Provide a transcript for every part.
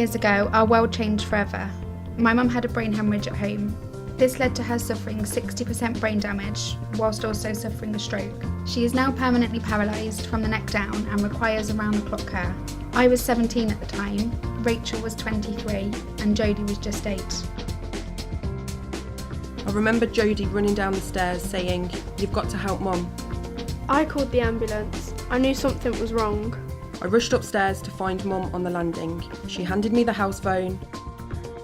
years ago, our world changed forever. My mum had a brain hemorrhage at home. This led to her suffering 60% brain damage, whilst also suffering a stroke. She is now permanently paralysed from the neck down and requires around-the-clock care. I was 17 at the time, Rachel was 23, and Jodie was just 8. I remember Jodie running down the stairs saying, "You've got to help Mum." I called the ambulance. I knew something was wrong. I rushed upstairs to find Mum on the landing. She handed me the house phone.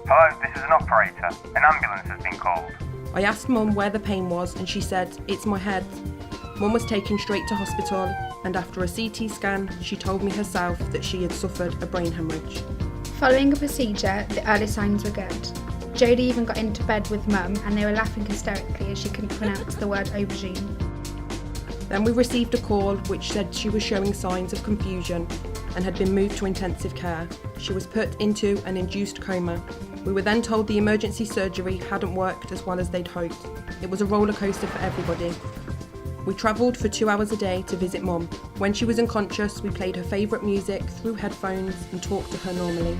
"Hello, this is an operator. An ambulance has been called." I asked Mum where the pain was and she said, "It's my head." Mum was taken straight to hospital, and after a CT scan, she told me herself that she had suffered a brain hemorrhage. Following a procedure, the early signs were good. Jodie even got into bed with Mum and they were laughing hysterically as she couldn't pronounce the word aubergine. Then we received a call which said she was showing signs of confusion and had been moved to intensive care. She was put into an induced coma. We were then told the emergency surgery hadn't worked as well as they'd hoped. It was a roller coaster for everybody. We travelled for 2 hours a day to visit Mum. When she was unconscious, we played her favourite music through headphones and talked to her normally.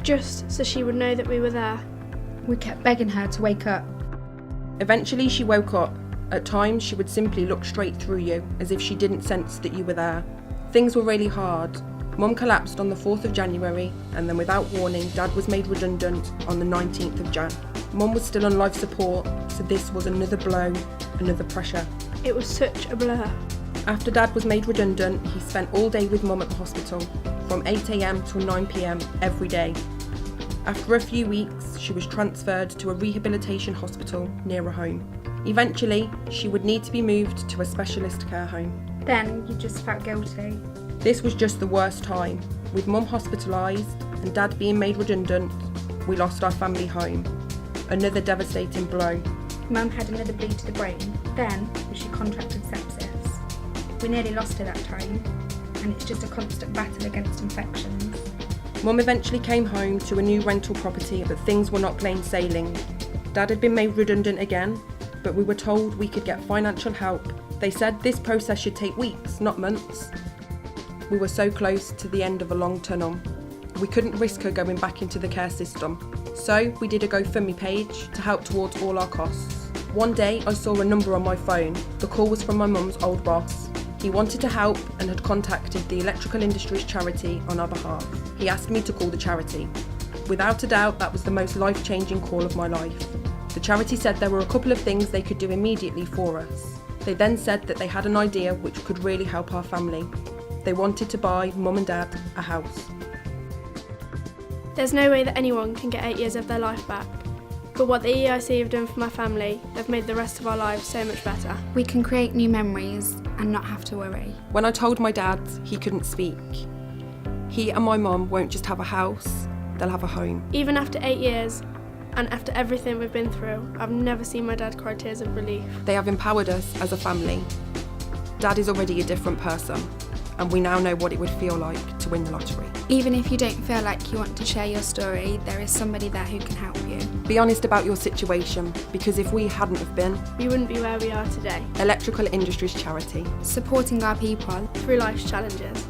Just so she would know that we were there. We kept begging her to wake up. Eventually she woke up. At times she would simply look straight through you, as if she didn't sense that you were there. Things were really hard. Mum collapsed on the 4th of January, and then without warning, Dad was made redundant on the 19th of Jan. Mum was still on life support, so this was another blow, another pressure. It was such a blur. After Dad was made redundant, he spent all day with Mum at the hospital, from 8 a.m. till 9 p.m. every day. After a few weeks, she was transferred to a rehabilitation hospital near her home. Eventually, she would need to be moved to a specialist care home. Then you just felt guilty. This was just the worst time. With Mum hospitalised and Dad being made redundant, we lost our family home. Another devastating blow. Mum had another bleed to the brain. Then she contracted sepsis. We nearly lost her that time, and it's just a constant battle against infections. Mum eventually came home to a new rental property, but things were not plain sailing. Dad had been made redundant again, but we were told we could get financial help. They said this process should take weeks, not months. We were so close to the end of a long tunnel. We couldn't risk her going back into the care system. So we did a GoFundMe page to help towards all our costs. One day I saw a number on my phone. The call was from my mum's old boss. He wanted to help and had contacted the Electrical Industries charity on our behalf. He asked me to call the charity. Without a doubt, that was the most life-changing call of my life. The charity said there were a couple of things they could do immediately for us. They then said that they had an idea which could really help our family. They wanted to buy Mum and Dad a house. There's no way that anyone can get 8 years of their life back. But what the EIC have done for my family, they've made the rest of our lives so much better. We can create new memories and not have to worry. When I told my dad, he couldn't speak. He and my mum won't just have a house, they'll have a home. Even after 8 years, and after everything we've been through, I've never seen my dad cry tears of relief. They have empowered us as a family. Dad is already a different person, and we now know what it would feel like to win the lottery. Even if you don't feel like you want to share your story, there is somebody there who can help you. Be honest about your situation, because if we hadn't have been, We wouldn't be where we are today, Electrical Industries Charity. Supporting our people through life's challenges.